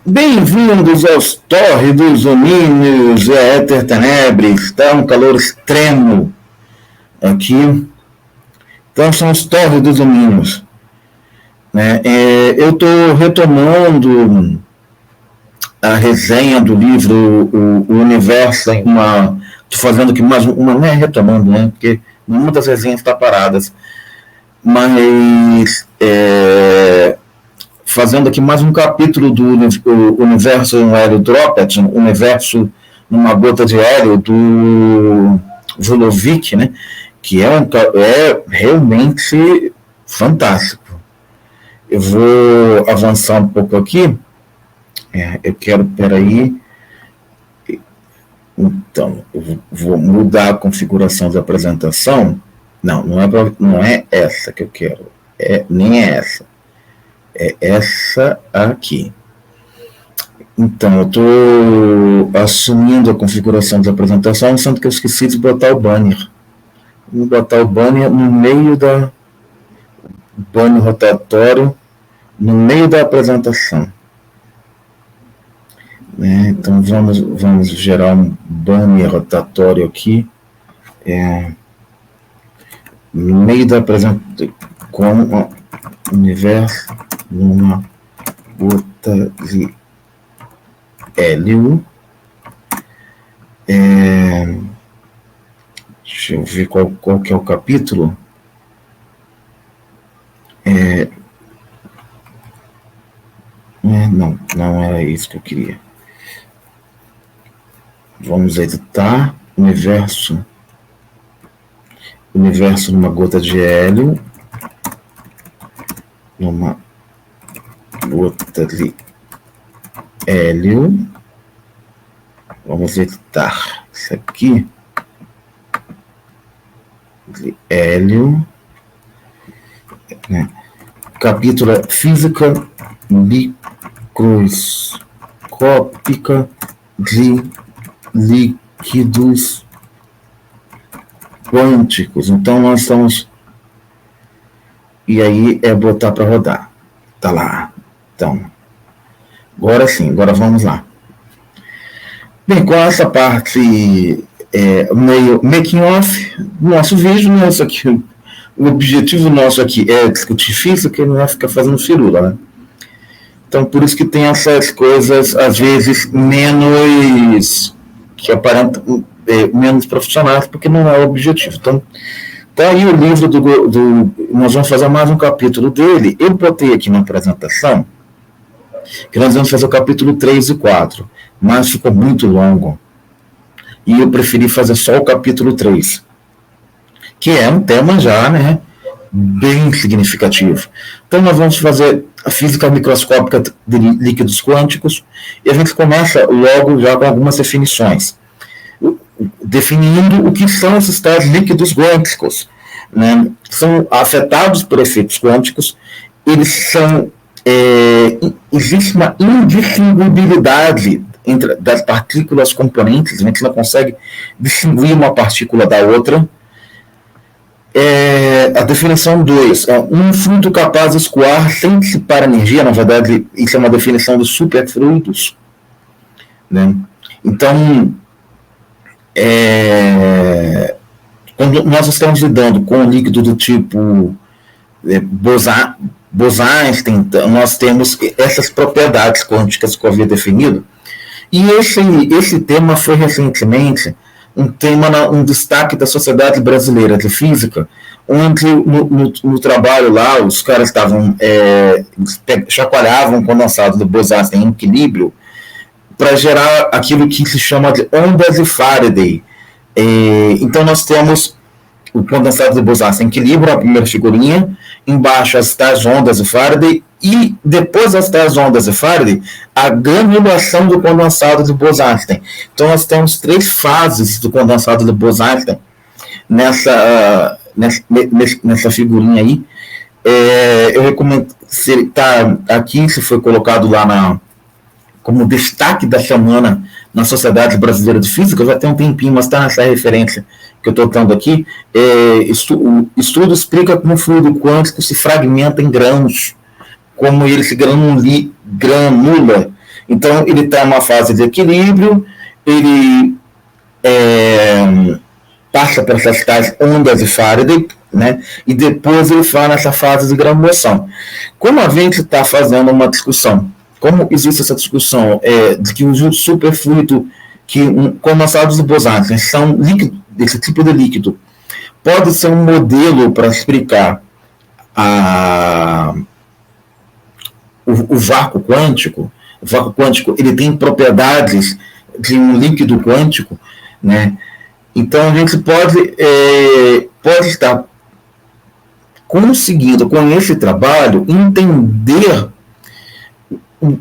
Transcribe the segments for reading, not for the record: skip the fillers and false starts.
Bem-vindos aos tórridos domínios e a éter tenebres. Está um calor extremo aqui. Então são os tórridos domínios. Né? Eu estou retomando a resenha do livro O Universo em uma... Estou fazendo aqui mais uma... Não é retomando, né? Porque muitas resenhas estão paradas. Mas... fazendo aqui mais um capítulo do Universo em Hélio Droplet, Universo numa Gota de Hélio, do Zulovic, né? Que é realmente fantástico. Eu vou avançar um pouco aqui. Eu quero, peraí. Então, eu vou mudar a configuração da apresentação. Não é essa que eu quero. Nem é essa. É essa aqui. Então, eu estou assumindo a configuração da apresentação, sendo que eu esqueci de botar o banner. Vou botar o banner no meio da... banner rotatório no meio da apresentação. Então, vamos gerar um banner rotatório aqui. No meio da apresentação, com o universo numa gota de hélio. Deixa eu ver qual que é o capítulo. Não era isso que eu queria. Vamos editar universo numa gota de hélio. Numa gota de hélio. Vamos editar isso aqui. De hélio. Capítulo é Física Microscópica de líquidos quânticos. Então, nós estamos... E aí é botar para rodar. Tá lá. Então, agora sim, agora vamos lá. Bem, com essa parte meio making off do nosso vídeo, nosso aqui, o objetivo nosso aqui é discutir física e não é ficar fazendo firula, né? Então, por isso que tem essas coisas, às vezes, menos que aparentam menos profissionais, porque não é o objetivo. Então, tá aí o livro nós vamos fazer mais um capítulo dele. Eu botei aqui na apresentação que nós vamos fazer o capítulo 3 e 4, mas ficou muito longo. E eu preferi fazer só o capítulo 3, que é um tema já, né, bem significativo. Então nós vamos fazer a física microscópica de líquidos quânticos e a gente começa logo já com algumas definições. Definindo o que são esses tais líquidos quânticos, né? São afetados por efeitos quânticos, eles são... existe uma indistinguibilidade das partículas componentes, a gente não consegue distinguir uma partícula da outra. A definição 2 é um fluido capaz de escoar sem dissipar energia. Na verdade, isso é uma definição de superfluidos, né? Então, quando nós estamos lidando com um líquido do tipo Bose-Einstein, nós temos essas propriedades quânticas que eu havia definido. E esse tema foi recentemente um destaque da Sociedade Brasileira de Física, onde no trabalho lá os caras chacoalhavam o condensado do Bose-Einstein em equilíbrio para gerar aquilo que se chama de ondas de Faraday. Então nós temos o condensado de Bose-Einstein em equilíbrio, a primeira figurinha, embaixo as tais ondas de Faraday, e depois das tais ondas de Faraday, a granulação do condensado de Bose-Einstein. Então nós temos 3 fases do condensado de Bose-Einstein nessa figurinha aí. Eu recomendo, se está aqui, se foi colocado lá como destaque da semana na Sociedade Brasileira de Física, já tem um tempinho, mas está nessa referência que eu estou dando aqui. O estudo explica como o fluido quântico se fragmenta em grãos, como ele se granula. Então, ele está em uma fase de equilíbrio, ele passa por essas tais ondas de Faraday, né? E depois ele vai nessa fase de granulação. Como a gente está fazendo uma discussão, como existe essa discussão de que o superfluido, que condensados de bosons são líquido, desse tipo de líquido, pode ser um modelo para explicar o vácuo quântico. O vácuo quântico ele tem propriedades de um líquido quântico, né? Então a gente pode estar conseguindo, com esse trabalho, entender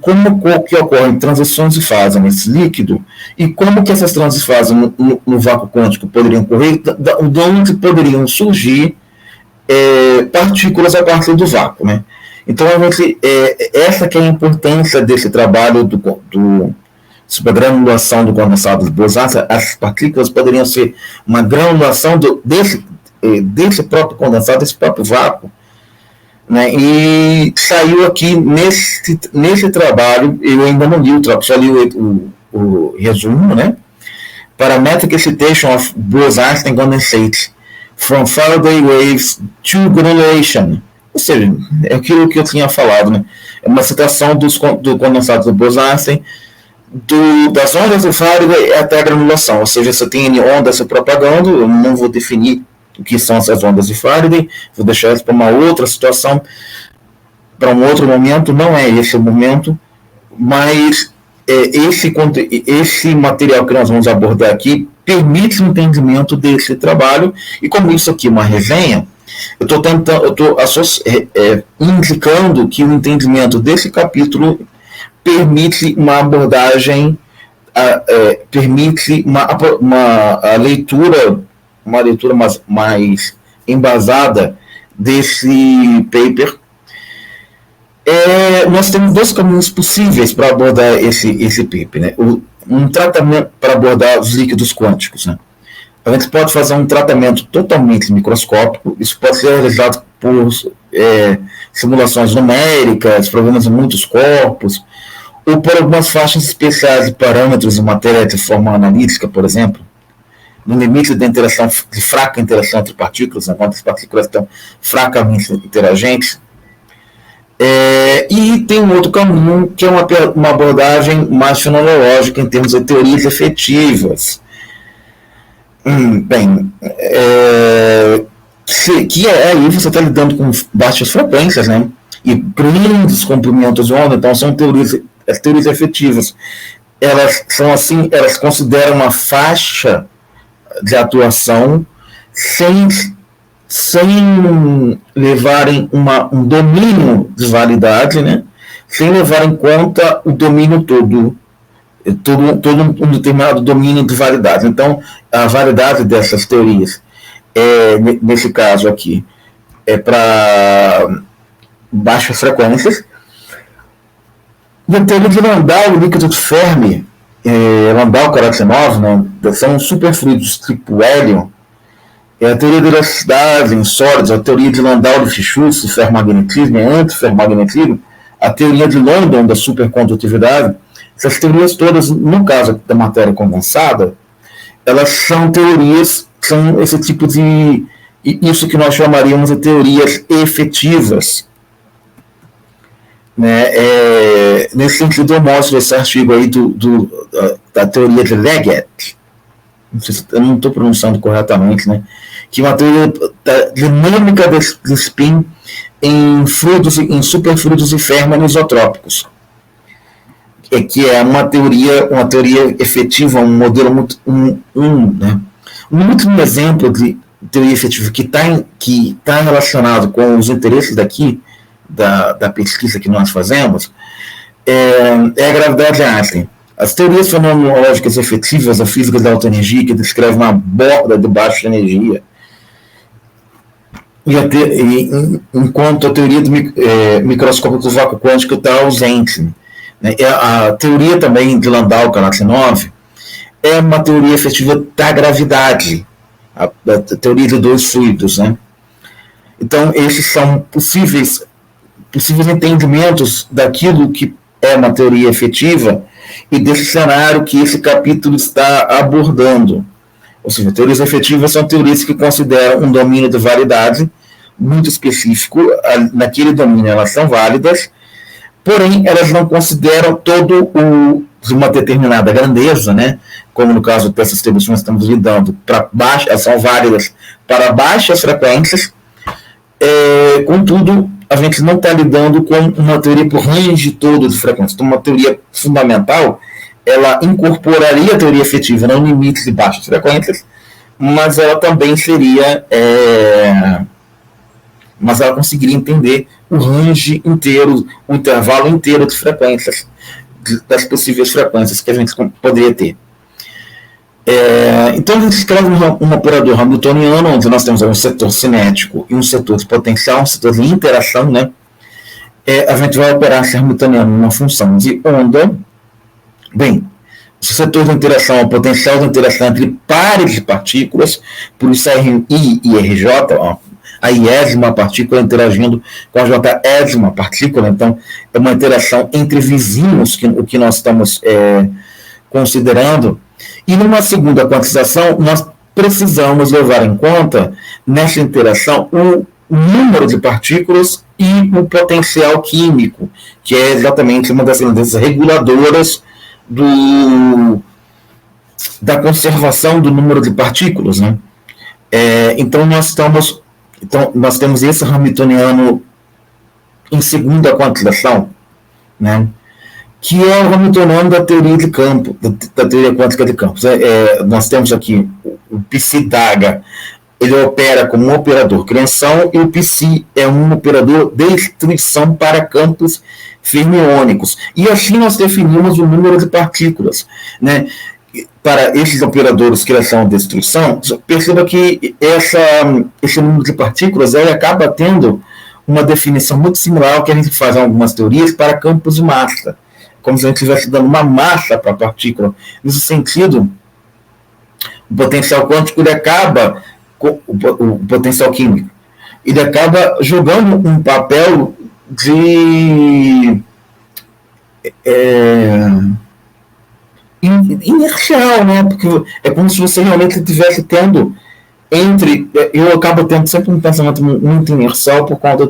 como que ocorrem transições de fase nesse líquido e como que essas transições de fase no vácuo quântico poderiam ocorrer, de onde poderiam surgir partículas a partir do vácuo, né? Então, essa que é a importância desse trabalho sobre a granulação do condensado de bosons. As partículas poderiam ser uma granulação desse próprio condensado, desse próprio vácuo, né? E saiu aqui nesse trabalho, eu ainda não li o trabalho, só li o resumo, né? Parametric excitation of Bose-Einstein condensate from Faraday waves to granulation. Ou seja, é aquilo que eu tinha falado, né? É uma citação do condensado do Bose-Einstein, das ondas do Faraday até a granulação. Ou seja, você tem ondas se propagando, eu não vou definir o que são essas ondas de Faraday, vou deixar isso para uma outra situação, para um outro momento, não é esse o momento, mas esse material que nós vamos abordar aqui permite o entendimento desse trabalho, e como isso aqui é uma resenha, eu estou indicando que o entendimento desse capítulo permite uma abordagem, permite uma leitura mais embasada desse paper. Nós temos dois caminhos possíveis para abordar esse paper, né? Um tratamento para abordar os líquidos quânticos, né? A gente pode fazer um tratamento totalmente microscópico, isso pode ser realizado por simulações numéricas, problemas de muitos corpos, ou por algumas faixas especiais de parâmetros de matéria de forma analítica, por exemplo, no limite de fraca interação entre partículas, né, quando as partículas estão fracamente interagentes. E tem um outro caminho, que é uma abordagem mais fenomenológica em termos de teorias efetivas. Que aí você está lidando com baixas frequências, né? E grandes comprimentos de onda, então são as teorias efetivas. Elas são assim, elas consideram uma faixa de atuação sem levarem um domínio de validade, né? Sem levar em conta o domínio todo um determinado domínio de validade. Então, a validade dessas teorias, nesse caso aqui, é para baixas frequências. Na teoria de Landau, o líquido de Fermi, Landau-Karatanov, né, são superfluidos tipo hélio. A teoria da elasticidade em sólidos, a teoria de Landau-Lifshutz, de ferromagnetismo e antiferromagnetismo, a teoria de London da supercondutividade. Essas teorias todas, no caso da matéria condensada, elas são teorias, são esse tipo de, isso que nós chamaríamos de teorias efetivas, né? Nesse sentido, eu mostro esse artigo aí da teoria de Leggett, eu não estou pronunciando corretamente, né? Que é uma teoria da dinâmica de spin em superfluidos e fermo-anisotrópicos, que é uma teoria efetiva, um modelo muito né? Um último exemplo de teoria efetiva que está relacionado com os interesses daqui da pesquisa que nós fazemos é a gravidade de Einstein. As teorias fenomenológicas efetivas da física da alta energia, que descrevem uma borda de baixa energia, enquanto a teoria do microscópio do vácuo quântico está ausente. A teoria também de Landau-Karatanov é uma teoria efetiva da gravidade, a teoria de dois fluidos, né? Então, esses são possíveis entendimentos daquilo que é uma teoria efetiva e desse cenário que esse capítulo está abordando. Ou seja, teorias efetivas são teorias que consideram um domínio de validade muito específico, naquele domínio elas são válidas, porém elas não consideram todo o de uma determinada grandeza, né? Como no caso dessas teorias que nós estamos lidando, para baixas, são válidas para baixas frequências, contudo, a gente não está lidando com uma teoria por range todo de frequências. Então, uma teoria fundamental, ela incorporaria a teoria efetiva no limite de baixas frequências, mas ela também seria... mas ela conseguiria entender o range inteiro, o intervalo inteiro de frequências, das possíveis frequências que a gente poderia ter. Então a gente escreve um operador hamiltoniano, onde nós temos um setor cinético e um setor de potencial, um setor de interação, né? A gente vai operar esse hamiltoniano numa função de onda. Bem, o setor de interação é o potencial de interação entre pares de partículas, por isso I e RJ, ó, a iésima partícula interagindo com a jésima partícula, então é uma interação entre vizinhos, o que nós estamos considerando. E numa segunda quantização, nós precisamos levar em conta, nessa interação, o número de partículas e o potencial químico, que é exatamente uma das reguladoras da conservação do número de partículas, né? Então nós temos esse hamiltoniano em segunda quantização, né? Que é o hamiltoniano da teoria de campo, da teoria quântica de campos. Nós temos aqui o psi-DAGA, ele opera como um operador criação, e o psi é um operador de destruição para campos fermiônicos. E assim nós definimos o número de partículas, né? Para esses operadores criação e destruição, perceba que esse número de partículas ele acaba tendo uma definição muito similar ao que a gente faz em algumas teorias para campos de massa, como se a gente estivesse dando uma massa para a partícula. Nesse sentido, o potencial quântico ele acaba, o potencial químico, ele acaba jogando um papel de inercial, né? Porque é como se você realmente estivesse tendo eu acabo tendo sempre um pensamento muito inercial por conta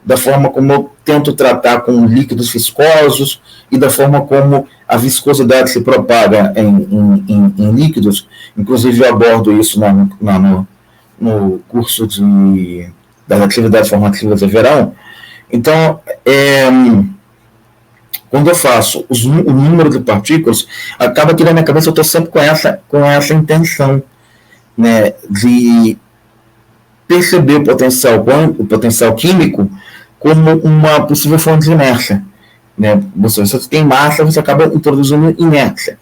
da forma como eu tento tratar com líquidos viscosos e da forma como a viscosidade se propaga em líquidos. Inclusive eu abordo isso no curso das atividades formativas de verão. Então, quando eu faço o número de partículas, acaba que na minha cabeça eu estou sempre com essa intenção, né, de perceber o potencial químico como uma possível fonte de inércia, né? Se você tem massa, você acaba introduzindo inércia.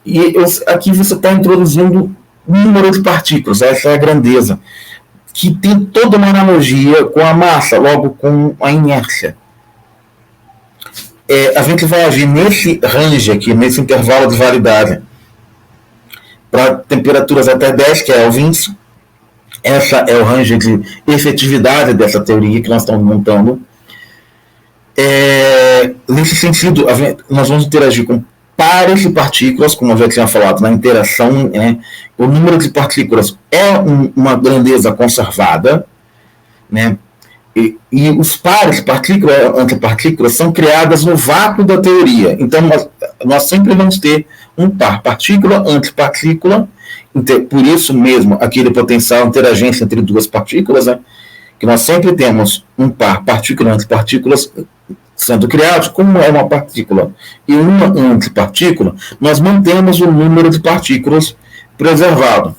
E aqui você está introduzindo o número de partículas, essa é a grandeza, que tem toda uma analogia com a massa, logo com a inércia. A gente vai agir nesse range aqui, nesse intervalo de validade, para temperaturas até 10 kelvins. Essa é o range de efetividade dessa teoria que nós estamos montando. Nesse sentido, nós vamos interagir com pares de partículas, como eu já tinha falado na interação, né? O número de partículas é uma grandeza conservada, né? E os pares, partícula e antipartículas, são criadas no vácuo da teoria. Então, nós sempre vamos ter um par partícula-antipartícula, por isso mesmo, aquele potencial interagência entre duas partículas, né? Que nós sempre temos um par partícula-antipartículas sendo criados. Como é uma partícula e uma antipartícula, nós mantemos o número de partículas preservado.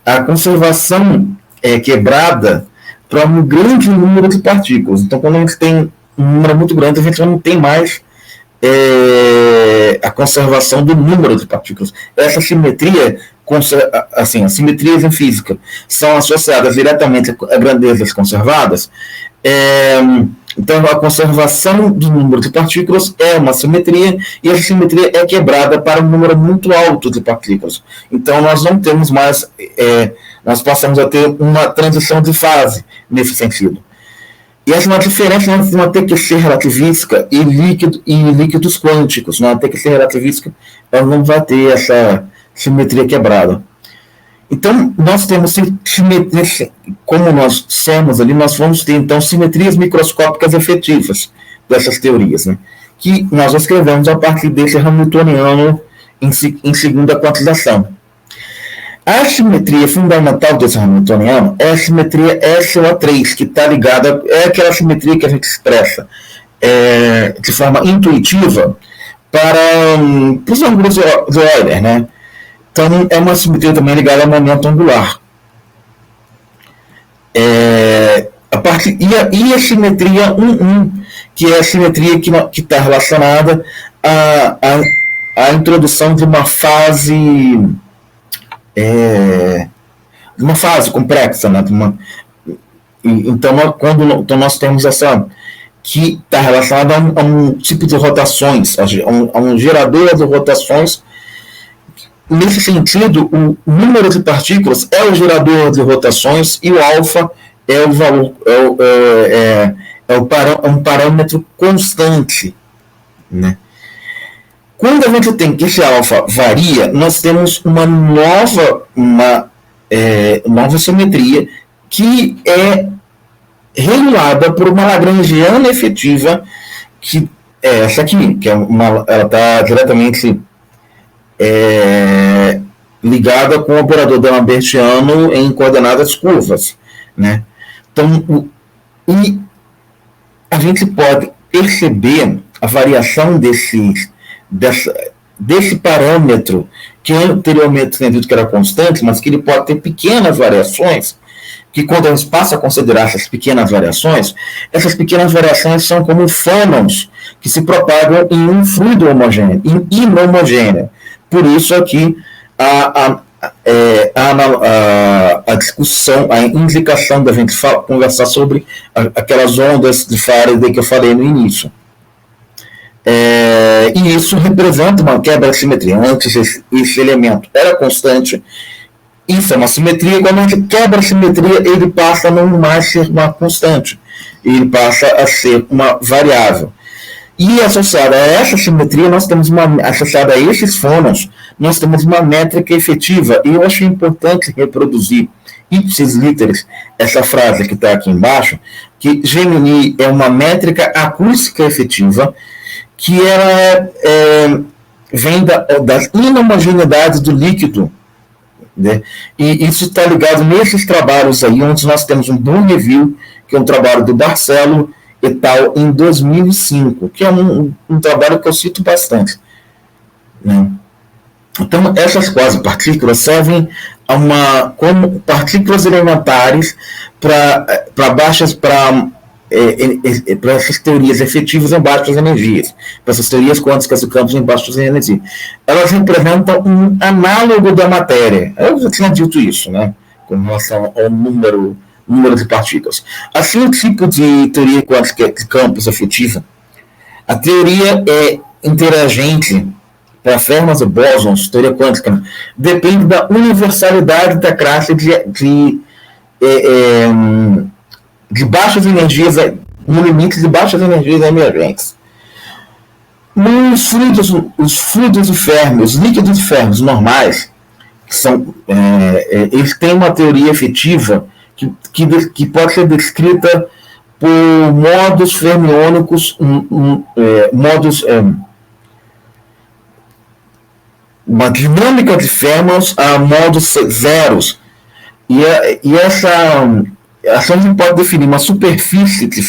A conservação é quebrada para um grande número de partículas. Então, quando a gente tem um número muito grande, a gente não tem mais a conservação do número de partículas. Essa simetria, assim, as simetrias em física são associadas diretamente a grandezas conservadas. Então, a conservação do número de partículas é uma simetria, e essa simetria é quebrada para um número muito alto de partículas. Então, nós não temos mais, nós passamos a ter uma transição de fase nesse sentido. E essa é uma diferença entre uma TQC relativística e líquidos quânticos. Na TQC relativística, ela não vai ter essa simetria quebrada. Então, nós temos simetria, como nós somos ali, nós vamos ter, então, simetrias microscópicas efetivas dessas teorias, né? Que nós escrevemos a partir desse hamiltoniano em segunda quantização. A simetria fundamental desse hamiltoniano é a simetria SO3, que está ligada, é aquela simetria que a gente expressa de forma intuitiva para os ângulos de Euler, né? Então, é uma simetria também ligada ao momento angular. E a simetria 1,1, que é a simetria que está relacionada à introdução de uma fase complexa, né? Então nós temos essa que está relacionada a um tipo de rotações, a um gerador de rotações. Nesse sentido, o número de partículas é o gerador de rotações e o alfa é o valor, um parâmetro constante, né? Quando a gente tem que esse alfa varia, nós temos uma nova simetria que é regulada por uma lagrangiana efetiva, que é essa aqui, que ela está diretamente ligada com o operador de Lambertiano em coordenadas curvas, né? Então, e a gente pode perceber a variação desse parâmetro que anteriormente tinha dito que era constante, mas que ele pode ter pequenas variações, que quando a gente passa a considerar essas pequenas variações são como fônons que se propagam em um fluido homogêneo, inhomogêneo. Por isso aqui a discussão, a indicação da gente conversar sobre aquelas ondas de Faraday que eu falei no início. E isso representa uma quebra de simetria. Antes esse elemento era constante, isso é uma simetria. Quando a gente quebra a simetria, ele passa a não mais ser uma constante, ele passa a ser uma variável. E associada a essa simetria, associada a esses fônons, nós temos uma métrica efetiva. E eu achei importante reproduzir ipsis literis essa frase que está aqui embaixo, que Gemini é uma métrica acústica efetiva, que ela vem das inhomogeneidades do líquido, né? E isso está ligado nesses trabalhos aí, onde nós temos um bom review, que é um trabalho do Barcelo e tal, em 2005, que é um trabalho que eu cito bastante, né? Então, essas quasi-partículas servem como partículas elementares para essas teorias efetivas em baixas energias, para essas teorias quânticas de campos em baixas energias. Elas representam um análogo da matéria. Eu já tinha dito isso, né? Com relação ao número de partículas. Assim, o tipo de teoria quântica de campos efetiva, a teoria interagente para Fermat e bósons, teoria quântica, né? Depende da universalidade da classe de baixas energias, no limite de baixas energias emergentes. Os fluidos de Fermi, os líquidos de Fermi normais, eles têm uma teoria efetiva que pode ser descrita por modos fermiônicos, uma dinâmica de Fermat a modos zeros. E essa a gente pode definir uma superfície de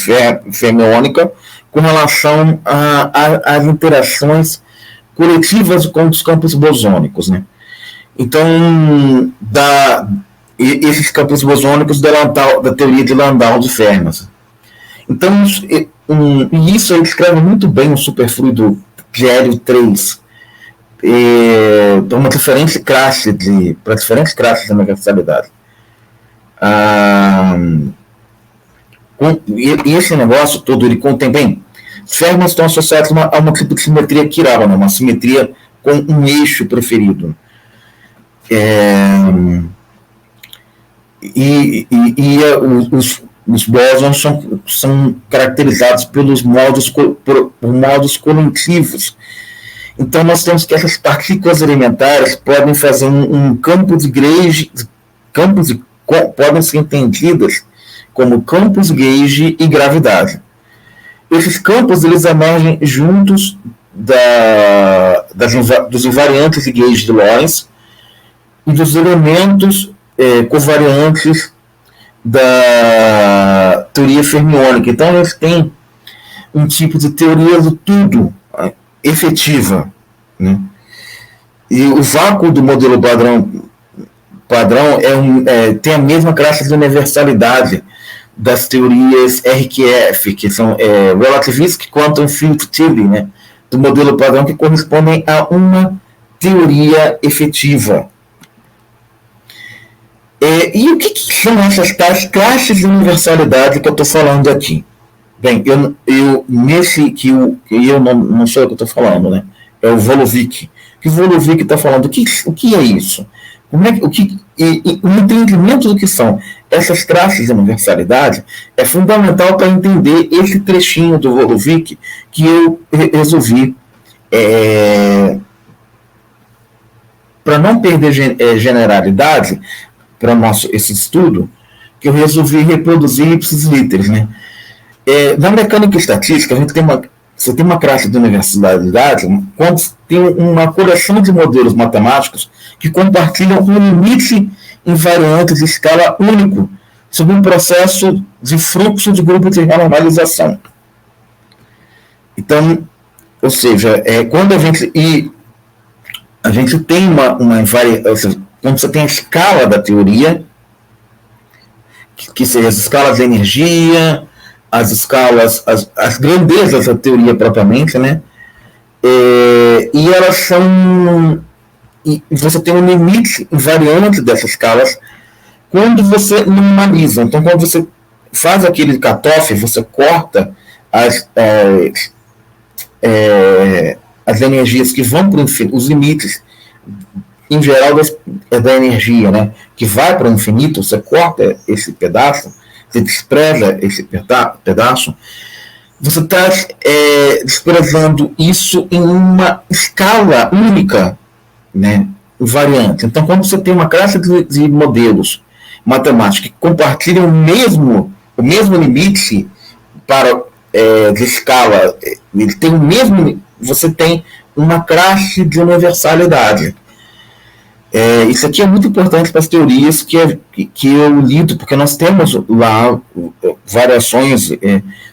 fermiônica com relação às interações coletivas com os campos bosônicos, né? Então, esses campos bosônicos da teoria de Landau de Fermat. Então, isso ele descreve muito bem o superfluido de hélio 3, para uma diferente classe para diferentes classes de universalidade. E esse negócio todo, ele contém bem. Fermas estão associados a uma tipo de simetria quiral, né? Uma simetria com um eixo preferido. os bósons são caracterizados pelos por modos coletivos. Então, nós temos que essas partículas elementares podem fazer um campo de gauge, podem ser entendidas como campos gauge e gravidade. Esses campos eles emergem juntos dos invariantes de gauge de Lorentz e dos elementos covariantes da teoria fermiônica. Então, eles têm um tipo de teoria do tudo efetiva, né? E o vácuo do modelo padrão tem a mesma classe de universalidade das teorias RQF, que são Relativistic Quantum Field Theory, né? Do modelo padrão, que correspondem a uma teoria efetiva. E o que são essas tais classes de universalidade que eu estou falando aqui? Bem, eu não sou eu que estou falando, né? É o Volovic. O Volovic está falando, o que é isso? O entendimento do que são essas classes de universalidade é fundamental para entender esse trechinho do Volovic que eu resolvi, para não perder generalidade para esse estudo, que eu resolvi reproduzir ipsis literis, né? Na mecânica estatística, você tem uma classe de universalidade quando tem uma coleção de modelos matemáticos que compartilham um limite invariante de escala único sobre um processo de fluxo de grupo de renormalização. Então, ou seja, quando a gente tem uma invariância, quando você tem a escala da teoria, que seja as escalas de energia, as escalas, as grandezas da teoria propriamente, né? E elas são... E você tem um limite invariante dessas escalas quando você normaliza. Então, quando você faz aquele cutoff, você corta as energias que vão para o infinito, os limites, em geral, da energia, né? Que vai para o infinito, você corta esse pedaço, você despreza esse pedaço, você está desprezando isso em uma escala única, né, invariante. Então, quando você tem uma classe de modelos matemáticos que compartilham o mesmo limite de escala, ele tem o mesmo, você tem uma classe de universalidade. Isso aqui é muito importante para as teorias que eu lido, porque nós temos lá variações,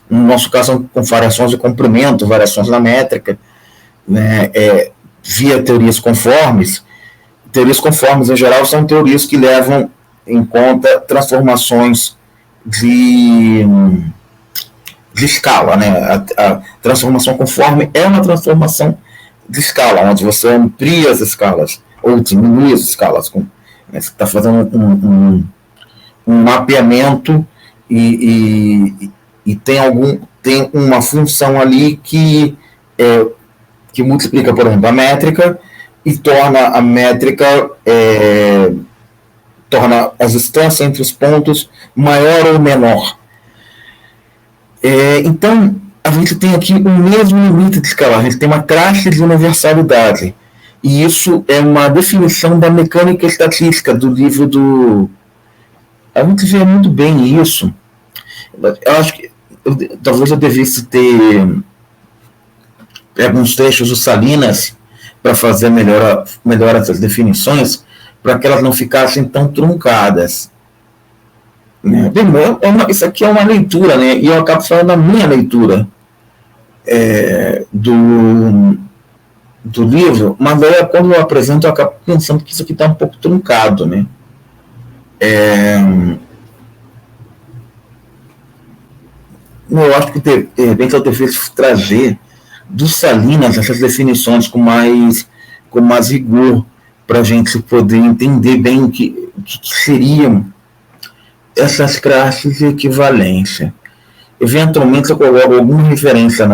no nosso caso, com variações de comprimento, variações na métrica, né, via teorias conformes. Teorias conformes, em geral, são teorias que levam em conta transformações de escala, né? A transformação conforme é uma transformação de escala, onde você amplia as escalas ou diminui as escalas. Né? Você está fazendo um mapeamento e tem uma função ali que multiplica, por exemplo, a métrica e torna a métrica, torna a distância entre os pontos maior ou menor. Então, a gente tem aqui o mesmo limite de escala, a gente tem uma classe de universalidade. E isso é uma definição da mecânica estatística do livro do... A gente vê muito bem isso. Eu acho que talvez eu devesse ter alguns trechos do Salinas para fazer melhor essas definições, para que elas não ficassem tão truncadas. Bem, isso aqui é uma leitura, né? E eu acabo falando da minha leitura do livro, mas aí quando eu apresento eu acabo pensando que isso aqui está um pouco truncado, né? Eu acho que de repente eu devesse trazer do Salinas essas definições com mais rigor, para a gente poder entender bem o que seriam essas classes de equivalência. Eventualmente eu coloco alguma referência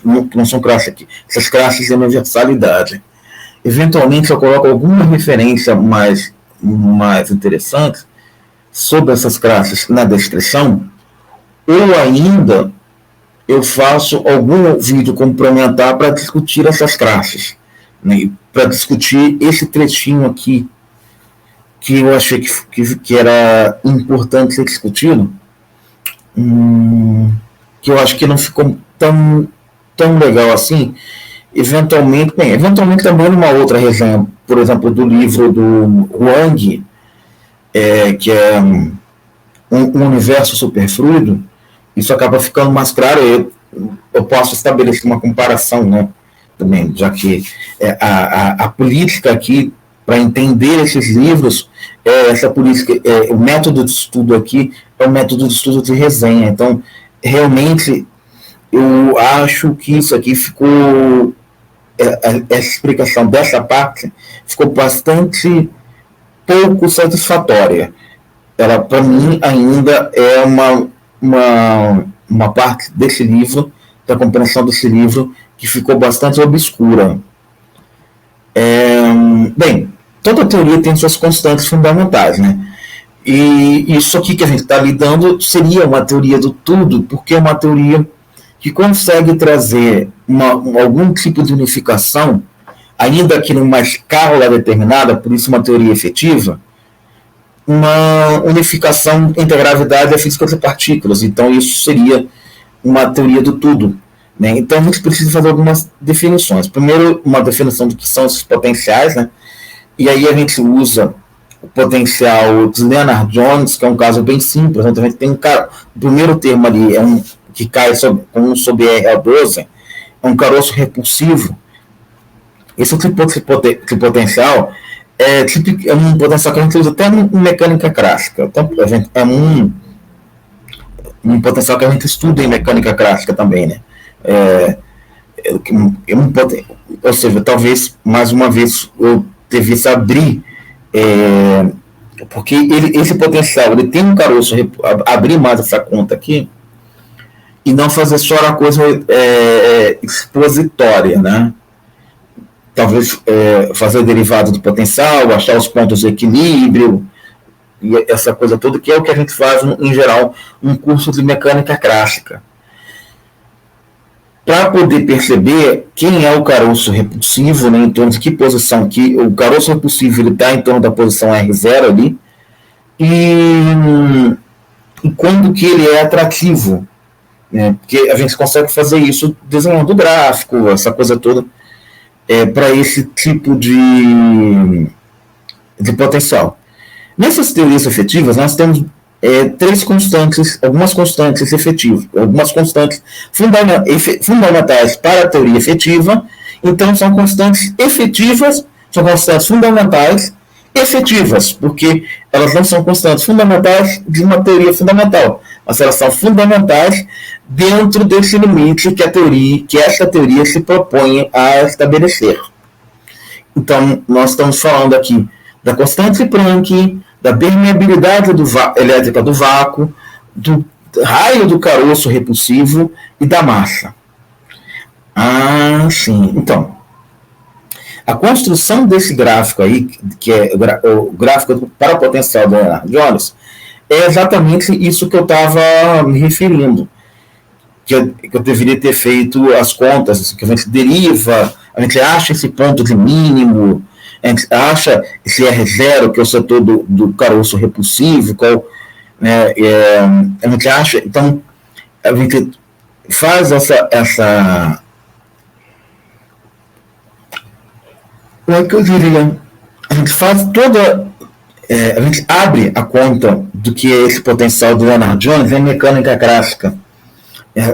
não são classes aqui, essas classes de universalidade. Eventualmente eu coloco alguma referência mais interessante sobre essas classes na descrição, ou ainda eu faço algum vídeo complementar para discutir essas classes, né, para discutir esse trechinho aqui, que eu achei que era importante ser discutido, que eu acho que não ficou tão legal assim. Eventualmente também numa outra resenha, por exemplo, do livro do Wang, que é um universo superfluido, isso acaba ficando mais claro. Eu posso estabelecer uma comparação, né, também, já que a política aqui, para entender esses livros, essa política, o método de estudo aqui é o método de estudo de resenha. Então, realmente, eu acho que isso aqui ficou, essa explicação dessa parte ficou bastante pouco satisfatória. Ela, para mim, ainda é uma parte desse livro, da compreensão desse livro, que ficou bastante obscura. Bem, toda teoria tem suas constantes fundamentais, né? E isso aqui que a gente está lidando seria uma teoria do tudo, porque é uma teoria que consegue trazer algum tipo de unificação, ainda que numa escala determinada, por isso uma teoria efetiva, uma unificação entre a gravidade e a física de partículas. Então isso seria uma teoria do tudo, né? Então a gente precisa fazer algumas definições. Primeiro, uma definição do que são esses potenciais, né? E aí a gente usa o potencial de Lennard Jones, que é um caso bem simples. Então a gente tem o primeiro termo ali que cai com 1 sobre R12, é um caroço repulsivo. Esse tipo de potencial é um potencial que a gente usa até em mecânica clássica. Então, um potencial que a gente estuda em mecânica clássica também, né? Ou seja, talvez, mais uma vez, eu devesse abrir, porque esse potencial, ele tem um caroço, abrir mais essa conta aqui, e não fazer só a coisa expositória, né? Talvez fazer o derivado do potencial, achar os pontos de equilíbrio, e essa coisa toda, que é o que a gente faz, em geral, num curso de mecânica clássica. Para poder perceber quem é o caroço repulsivo, né, em torno de que posição que o caroço repulsivo está em torno da posição R0 ali, e quando que ele é atrativo, né, porque a gente consegue fazer isso desenhando o gráfico, essa coisa toda, para esse tipo de potencial. Nessas teorias efetivas, nós temos algumas constantes efetivas, algumas constantes fundamentais para a teoria efetiva. Então, são constantes efetivas, são constantes fundamentais efetivas, porque elas não são constantes fundamentais de uma teoria fundamental, mas elas são fundamentais dentro desse limite que essa teoria se propõe a estabelecer. Então, nós estamos falando aqui da constante Planck, da permeabilidade elétrica do vácuo, do raio do caroço repulsivo e da massa. Sim. Então, a construção desse gráfico aí, que é o gráfico para o potencial do Lennard Jones, é exatamente isso que eu estava me referindo. Que eu deveria ter feito as contas, que a gente deriva, a gente acha esse ponto de mínimo, a gente acha esse R0, que é o setor do caroço repulsivo, né, a gente acha, então, a gente faz essa como é que eu diria? A gente faz a gente abre a conta do que é esse potencial do Lennard Jones em mecânica clássica.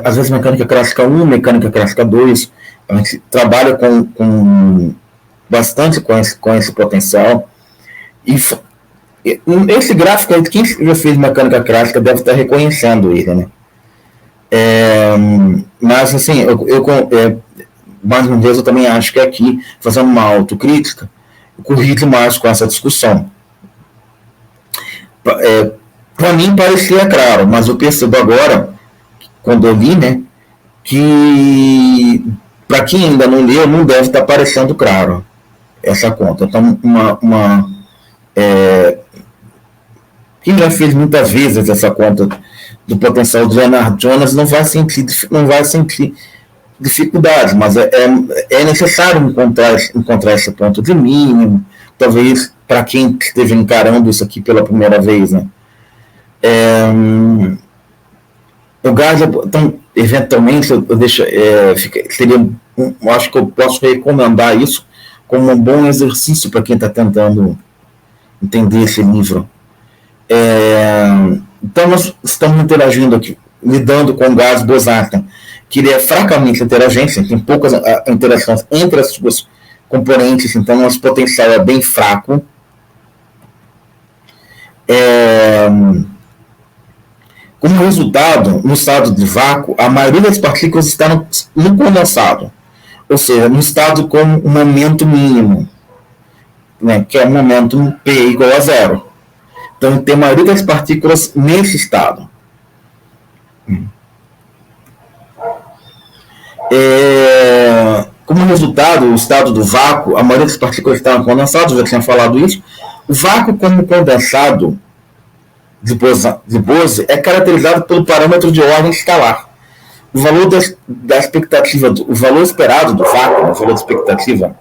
Às vezes mecânica clássica 1, mecânica clássica 2, a gente trabalha bastante com esse potencial. E esse gráfico aí, quem já fez mecânica clássica deve estar reconhecendo ele, né? Mas, assim, mais uma vez, eu também acho que aqui, fazendo uma autocrítica, eu corri demais com essa discussão. Para mim parecia claro, mas eu percebo agora, quando eu li, né, que para quem ainda não leu, não deve estar parecendo claro essa conta. Então, Quem já fez muitas vezes essa conta do potencial de Leonard Jones não vai sentir dificuldade, mas é necessário encontrar esse ponto de mínimo, talvez para quem esteja encarando isso aqui pela primeira vez, né? O gás, então, eventualmente, eu acho que eu posso recomendar isso como um bom exercício para quem está tentando entender esse livro. Então, nós estamos interagindo aqui, lidando com o gás Bose-Einstein, que ele é fracamente interagente, tem poucas interações entre as suas componentes, então nosso potencial é bem fraco. Como resultado, no estado de vácuo, a maioria das partículas está no condensado, ou seja, no estado com um momento mínimo, né, que é o momento P igual a zero. Então, tem a maioria das partículas nesse estado. Como resultado, o estado do vácuo, a maioria das partículas está no condensado, já tinha falado isso. O vácuo como condensado de Bose é caracterizado pelo parâmetro de ordem escalar. O valor da expectativa, o valor esperado do vácuo, o valor da expectativa,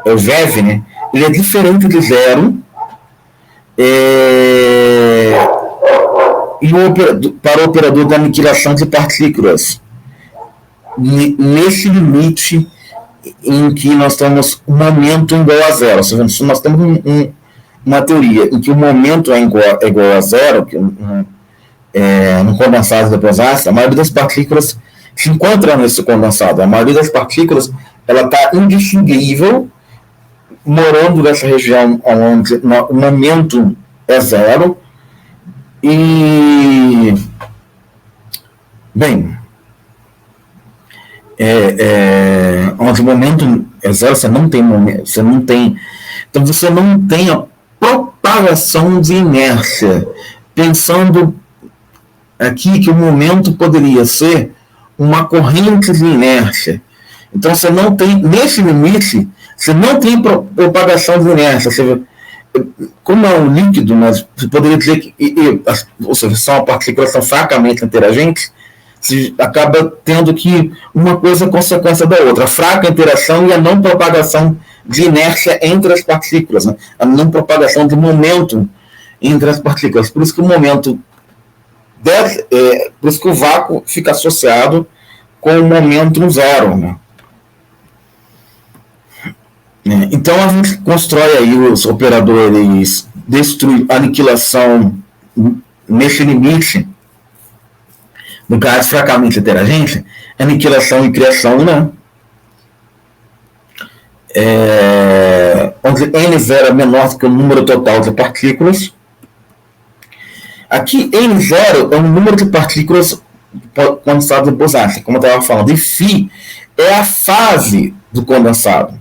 é o VEV, né? Ele é diferente de zero para o operador da aniquilação de partículas. Nesse limite em que nós temos um momento igual a zero. Ou seja, se nós temos uma teoria em que o momento é igual a zero, no condensado de Bose-Einstein, a maioria das partículas se encontra nesse condensado. A maioria das partículas está indistinguível, morando nessa região onde o momento é zero. E, bem, onde o momento é zero, você não tem momento, então você não tem a propagação de inércia, pensando aqui que o momento poderia ser uma corrente de inércia. Então você não tem, nesse limite, você não tem propagação de inércia. Como é um líquido, mas você poderia dizer que, ou seja, são partículas são fracamente interagentes, se acaba tendo que uma coisa é consequência da outra, a fraca interação e a não propagação de inércia entre as partículas, né? A não propagação de momento entre as partículas. Por isso que o momento, por isso que o vácuo fica associado com o momento zero, né? Então a gente constrói aí os operadores, aniquilação nesse limite no gás fracamente interagente, aniquilação e criação, né? Onde N0 é menor do que o número total de partículas. Aqui N0 é o número de partículas condensado de Bose-Einstein, como eu estava falando, e φ é a fase do condensado.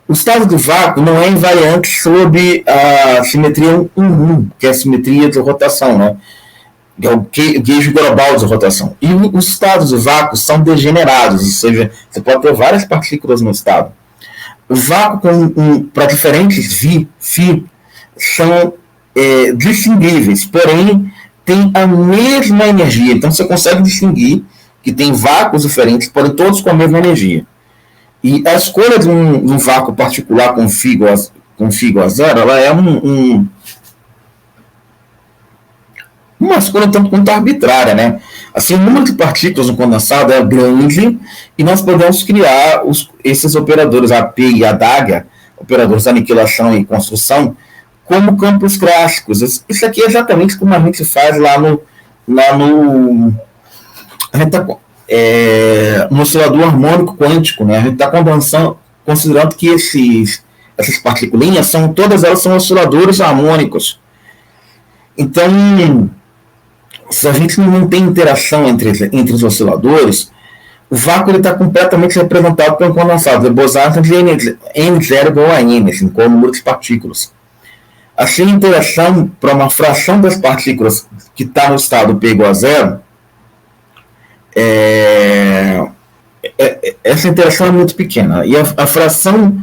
O estado de vácuo não é invariante sobre a simetria 1, que é a simetria de rotação, né? Que é o gauge global de rotação. E os estados de vácuo são degenerados, ou seja, você pode ter várias partículas no estado. O vácuo para diferentes φ são distinguíveis, porém tem a mesma energia. Então você consegue distinguir que tem vácuos diferentes, porém todos com a mesma energia. E a escolha de um vácuo particular com φ igual a zero, ela é uma escolha tanto quanto arbitrária, né? Assim, o número de partículas no condensado é grande e nós podemos criar esses operadores, a P e a DAG, operadores de aniquilação e construção, como campos clássicos. Isso aqui é exatamente como a gente faz lá no oscilador harmônico quântico, né? A gente está considerando que essas particulinhas todas elas são osciladores harmônicos. Então, se a gente não tem interação entre os osciladores, o vácuo está completamente representado pelo condensado de Bose-Einstein de N0 igual a N, assim, com o número de partículas. Assim, a interação para uma fração das partículas que está no estado P igual a zero, essa interação é muito pequena. E a fração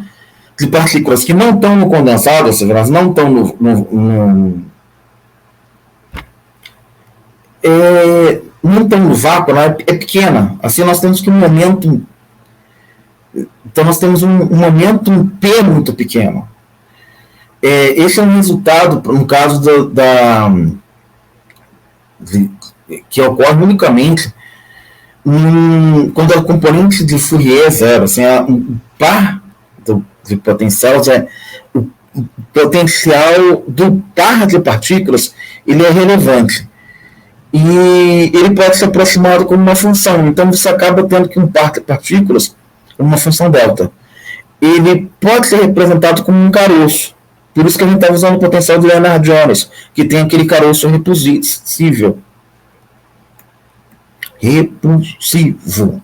de partículas que não estão no condensado, ou seja, elas não estão não tem no vácuo, ela é pequena. Assim, nós temos que um momento. Então, nós temos um momento, um P muito pequeno. Esse é um resultado, no caso que ocorre unicamente quando a componente de Fourier é zero. Assim, um par de potenciais o potencial do par de partículas ele é relevante. E ele pode ser aproximado como uma função. Então, você acaba tendo que um par de partículas, uma função delta, ele pode ser representado como um caroço. Por isso que a gente está usando o potencial de Lennard-Jones, que tem aquele caroço repulsível. Repulsivo.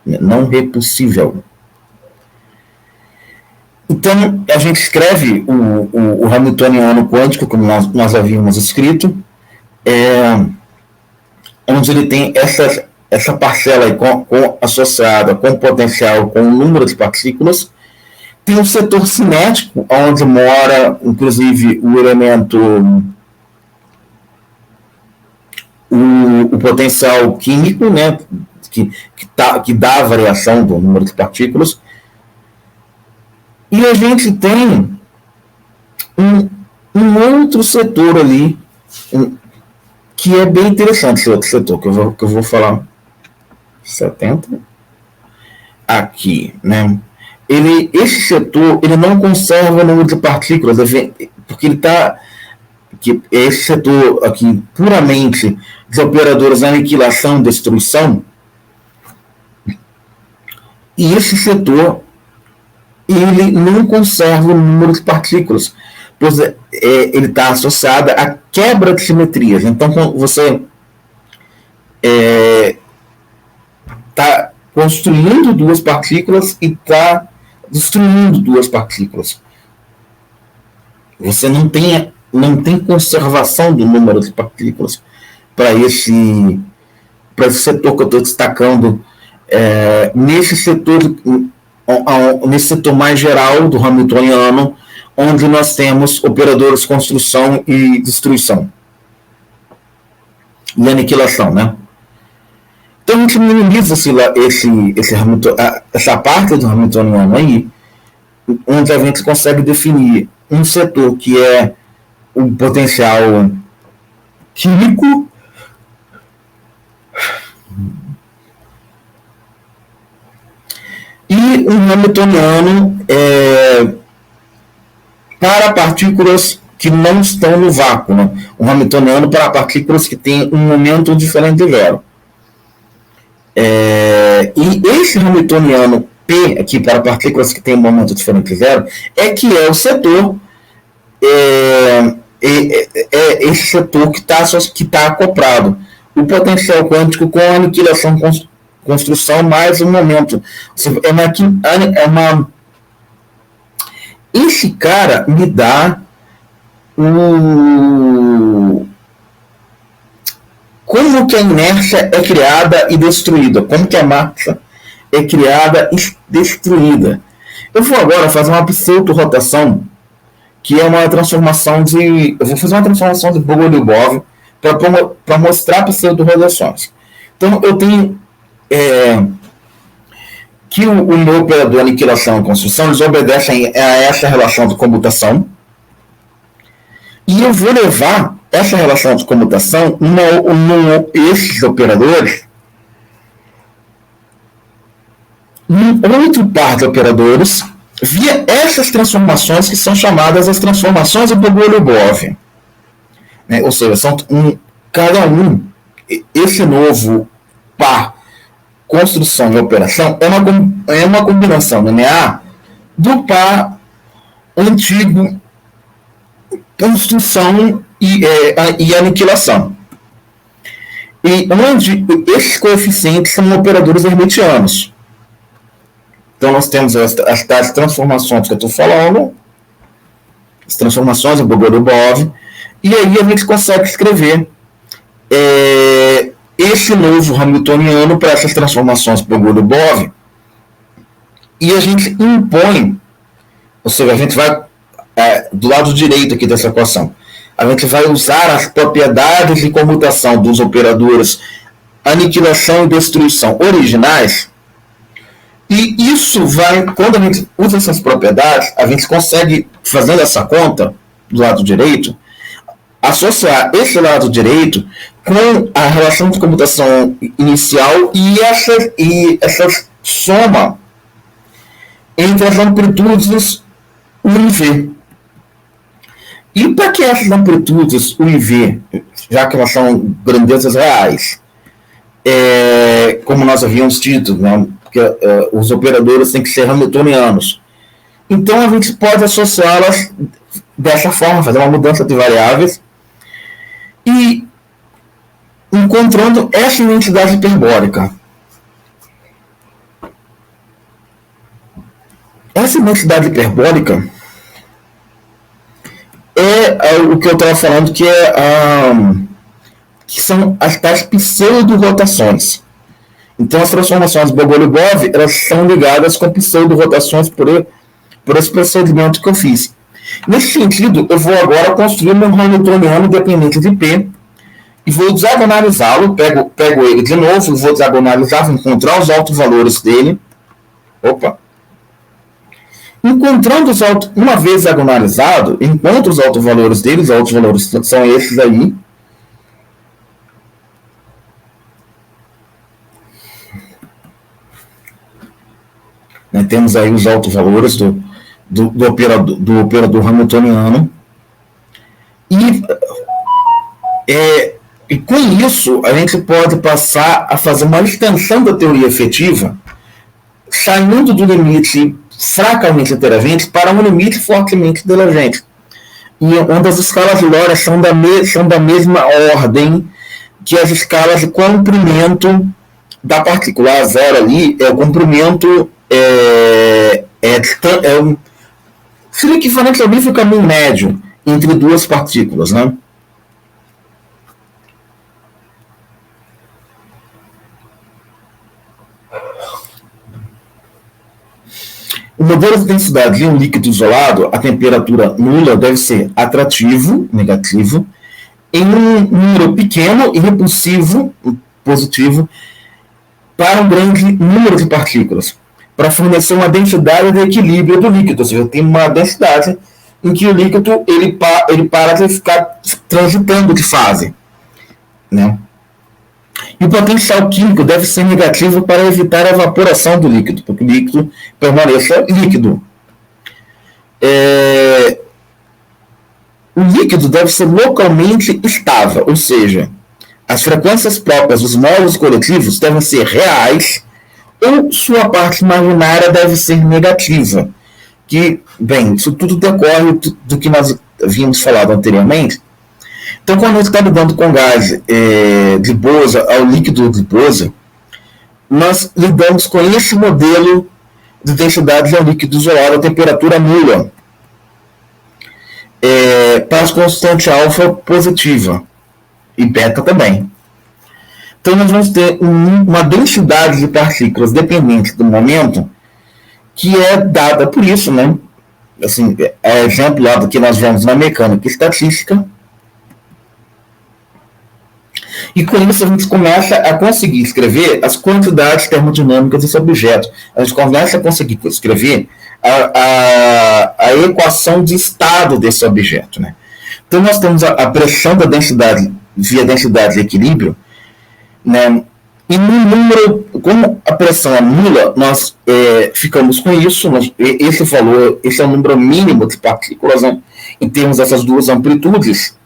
Não repulsível. Então, a gente escreve o Hamiltoniano quântico, como nós havíamos escrito, onde ele tem essa parcela aí associada com o potencial, com o número de partículas. Tem um setor cinético, onde mora, inclusive, o elemento, o potencial químico, né, que dá a variação do número de partículas. E a gente tem um outro setor ali, que é bem interessante, esse outro setor, que eu vou falar. 70. Aqui, né? Esse setor, ele não conserva o número de partículas, porque ele está... Esse setor aqui, puramente de operadores de aniquilação e destruição, e esse setor, ele não conserva o número de partículas, pois ele está associado à quebra de simetrias. Então, quando você está construindo duas partículas e está destruindo duas partículas, você não tem conservação do número de partículas para esse setor que eu estou destacando, nesse setor mais geral do Hamiltoniano, onde nós temos operadores de construção e destruição e aniquilação, né? Então a gente minimiza essa parte do Hamiltoniano aí, onde a gente consegue definir um setor que é o potencial químico, e um Hamiltoniano para partículas que não estão no vácuo, né? Um Hamiltoniano para partículas que têm um momento diferente de zero. E esse Hamiltoniano P, aqui para partículas que têm um momento diferente de zero, que é o setor, esse setor que está acoplado. O potencial quântico com a aniquilação, construção, mais um momento. Esse cara me dá como que a inércia é criada e destruída, como que a massa é criada e destruída. Eu vou agora fazer uma pseudo-rotação, que é uma transformação de... Eu vou fazer uma transformação de Bogoliubov para mostrar pseudo-rotações. Então, eu tenho que o meu operador aniquilação e construção, eles obedecem a essa relação de comutação, e eu vou levar essa relação de comutação esses operadores num outro par de operadores via essas transformações que são chamadas as transformações de Bogoliubov, né? Ou seja, esse novo par construção e operação é uma combinação linear do par antigo construção e aniquilação. E onde esses coeficientes são operadores hermitianos. Então, nós temos as tais transformações que eu estou falando, as transformações de Bogoliubov, e aí a gente consegue escrever esse novo Hamiltoniano para essas transformações de Bogoliubov, e a gente impõe, ou seja, a gente vai do lado direito aqui dessa equação, a gente vai usar as propriedades de comutação dos operadores aniquilação e destruição originais, e isso vai, quando a gente usa essas propriedades, a gente consegue, fazendo essa conta do lado direito, associar esse lado direito com a relação de comutação inicial e essa soma entre as amplitudes U e V. E para que essas amplitudes U e V, já que elas são grandezas reais, como nós havíamos dito, né, porque os operadores têm que ser hamiltonianos, então a gente pode associá-las dessa forma, fazer uma mudança de variáveis e encontrando essa identidade hiperbólica. Essa identidade hiperbólica é o que eu estava falando, que são as tais pseudo-rotações. Então, as transformações Bogoliubov, elas são ligadas com pseudo-rotações por esse procedimento que eu fiz. Nesse sentido, eu vou agora construir meu hamiltoniano dependente de P e vou diagonalizá-lo, pego ele de novo, vou diagonalizar, vou encontrar os autovalores dele. Encontrando uma vez diagonalizado, encontro os autovalores deles, os autovalores são esses aí. Temos aí os autovalores do operador hamiltoniano. E com isso, a gente pode passar a fazer uma extensão da teoria efetiva, saindo do limite fracamente interagente para um limite fortemente divergente. E onde as escalas de Lorentz são da mesma ordem que as escalas de comprimento da partícula. A zero ali é o comprimento, seria equivalente ao bife caminho médio entre duas partículas, né? O modelo de densidade de um líquido isolado, a temperatura nula deve ser atrativo, negativo, em um número pequeno e repulsivo, positivo, para um grande número de partículas, para fornecer uma densidade de equilíbrio do líquido, ou seja, tem uma densidade em que o líquido ele para de ficar transitando de fase, né? E o potencial químico deve ser negativo para evitar a evaporação do líquido, porque o líquido permaneça líquido. O líquido deve ser localmente estável, ou seja, as frequências próprias dos módulos coletivos devem ser reais ou sua parte imaginária deve ser negativa. Isso tudo decorre do que nós havíamos falado anteriormente. Então, quando a gente está lidando com gás de Bose ao líquido de Bose, nós lidamos com esse modelo de densidade ao líquido isolado a temperatura nula, para as constantes alfa positiva e beta também. Então, nós vamos ter uma densidade de partículas dependente do momento, que é dada por isso, né? Assim, exemplo lá do que nós vemos na mecânica estatística. E com isso a gente começa a conseguir escrever as quantidades termodinâmicas desse objeto. A gente começa a conseguir escrever a equação de estado desse objeto, né? Então nós temos a pressão da densidade via densidade de equilíbrio, né? E no número, como a pressão é nula, nós ficamos com isso. Esse valor, esse é o número mínimo de partículas, né, em termos dessas duas amplitudes.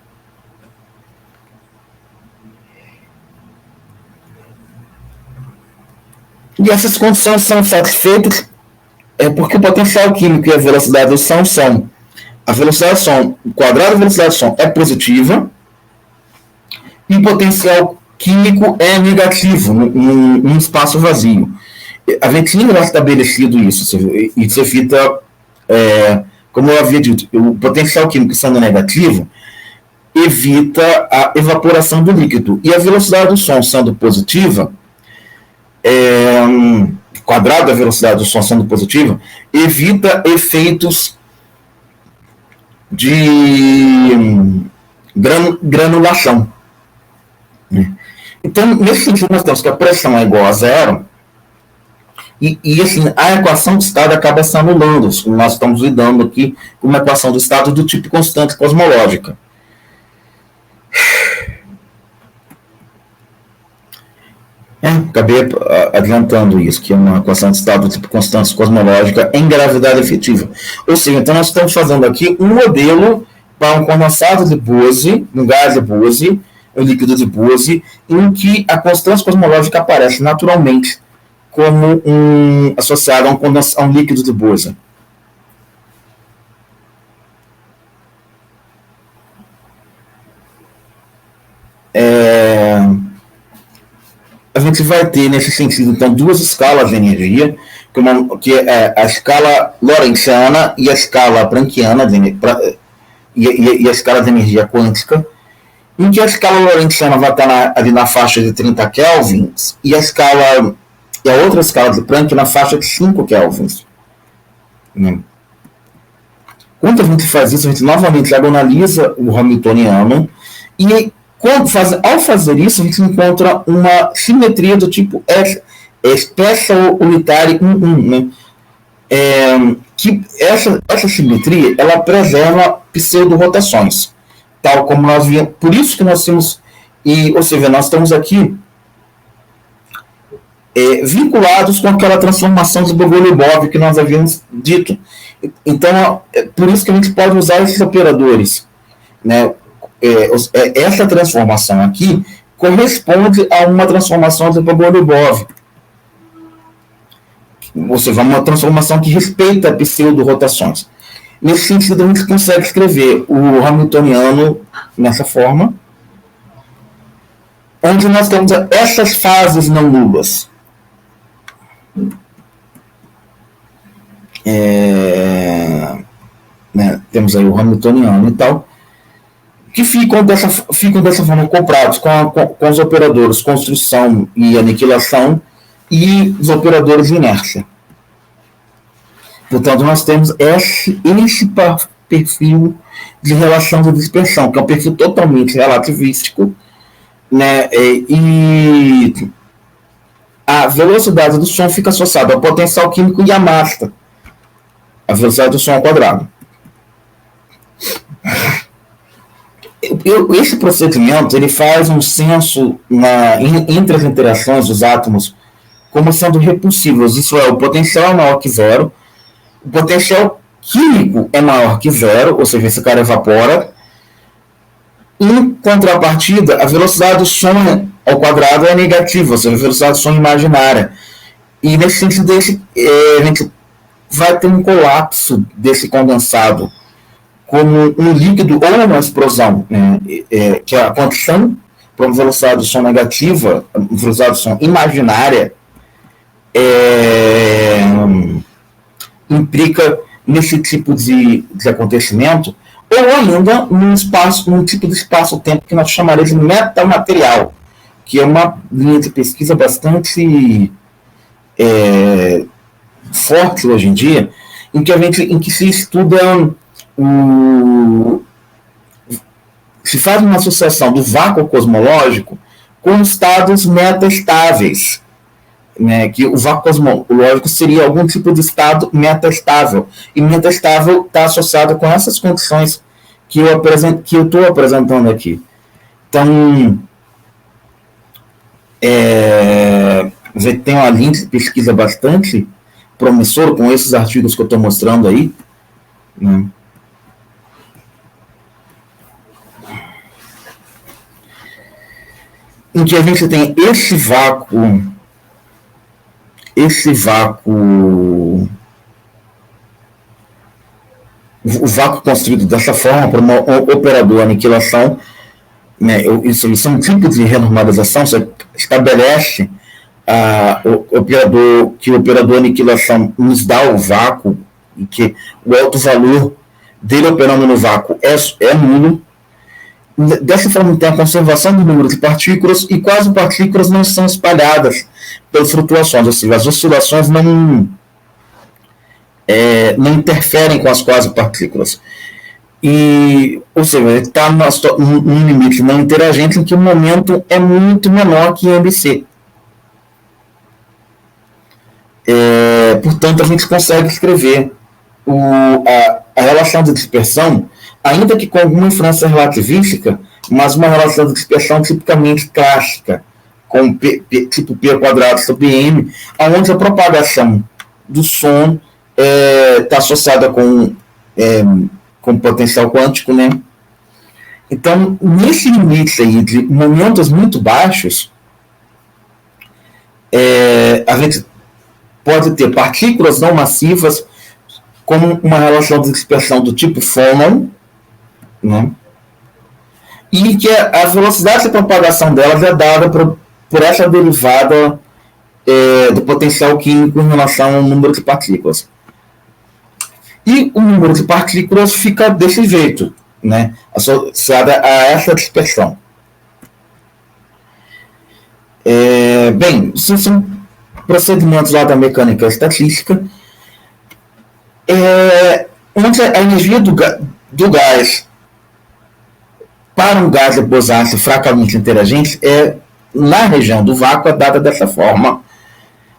E essas condições são satisfeitas porque o potencial químico e a velocidade do som são a velocidade do som, o quadrado da velocidade do som é positiva e o potencial químico é negativo num espaço vazio. A gente ainda não é estabelecido isso, isso evita, como eu havia dito, o potencial químico sendo negativo evita a evaporação do líquido, e a velocidade do som sendo positiva, quadrado da velocidade do som sendo positiva, evita efeitos de granulação. Então, nesse sentido, nós temos que a pressão é igual a zero, e assim, a equação de estado acaba se anulando. Nós estamos lidando aqui com uma equação do estado do tipo constante cosmológica. Acabei adiantando isso, que é uma equação de estado do tipo constante cosmológica em gravidade efetiva. Ou seja, então nós estamos fazendo aqui um modelo para um condensado de Bose, um gás de Bose, um líquido de Bose, em que a constância cosmológica aparece naturalmente como associado a um líquido de Bose. A gente vai ter, nesse sentido, então, duas escalas de energia, que é a escala lorentziana e a escala planckiana, e a escala de energia quântica, em que a escala lorentziana vai estar ali na faixa de 30 kelvins e a outra escala de Planck na faixa de 5 kelvins. Quando a gente faz isso, a gente novamente diagonaliza o Hamiltoniano e ao fazer isso, a gente encontra uma simetria do tipo Special Unitary 1-1, né? Que essa simetria, ela preserva pseudo-rotações, tal como nós vimos. Por isso que nós temos, ou seja, nós estamos aqui vinculados com aquela transformação de Bogoliubov que nós havíamos dito. Então, por isso que a gente pode usar esses operadores, né? Essa transformação aqui corresponde a uma transformação de Bogoliubov, ou seja, uma transformação que respeita pseudo-rotações. Nesse sentido, a gente consegue escrever o Hamiltoniano nessa forma, onde nós temos essas fases não nulas. Temos aí o Hamiltoniano e tal, que ficam dessa forma comprados com os operadores construção e aniquilação e os operadores de inércia. Portanto, nós temos esse perfil de relação de dispersão, que é um perfil totalmente relativístico, né? E a velocidade do som fica associada ao potencial químico e à massa, a velocidade do som ao quadrado. Esse procedimento ele faz um censo entre as interações dos átomos como sendo repulsivos, isso é, o potencial é maior que zero, o potencial químico é maior que zero, ou seja, esse cara evapora. Em contrapartida, a velocidade do som ao quadrado é negativa, ou seja, a velocidade do som imaginária. E nesse sentido, a gente vai ter um colapso desse condensado como um líquido ou uma explosão, né? Que a condição para uma velocidade do som negativa, velocidade do som imaginária, implica nesse tipo de acontecimento, ou ainda num tipo de espaço-tempo que nós chamaremos de metamaterial, que é uma linha de pesquisa bastante forte hoje em dia, em que se estuda se faz uma associação do vácuo cosmológico com estados metaestáveis, né, que o vácuo cosmológico seria algum tipo de estado metaestável, e metaestável está associado com essas condições que eu estou apresentando aqui. Então, tem uma linha de pesquisa bastante promissora com esses artigos que eu estou mostrando aí, né? Em que a gente tem esse vácuo o vácuo construído dessa forma por um operador de aniquilação, né? Isso é um tipo de renormalização. Você estabelece que o operador de aniquilação nos dá o vácuo e que o alto valor dele operando no vácuo é nulo. Dessa forma, tem a conservação do número de partículas e quase partículas não são espalhadas pelas flutuações, ou seja, as oscilações não interferem com as quase partículas. Ou seja, ele está num limite não interagente em que o momento é muito menor que MC. Portanto, a gente consegue escrever a relação de dispersão, ainda que com alguma influência relativística, mas uma relação de dispersão tipicamente clássica, com tipo P quadrado sobre M, onde a propagação do som está associada com potencial quântico, né? Então, nesse limite aí de momentos muito baixos, a gente pode ter partículas não massivas como uma relação de dispersão do tipo Phonon, né? E que a velocidade de propagação delas é dada por essa derivada do potencial químico em relação ao número de partículas. E o número de partículas fica desse jeito, né? Associada a essa dispersão. Bem, são procedimentos lá da mecânica estatística, onde a energia do gás para um gás bosáceo fracamente interagente na região do vácuo é dada dessa forma.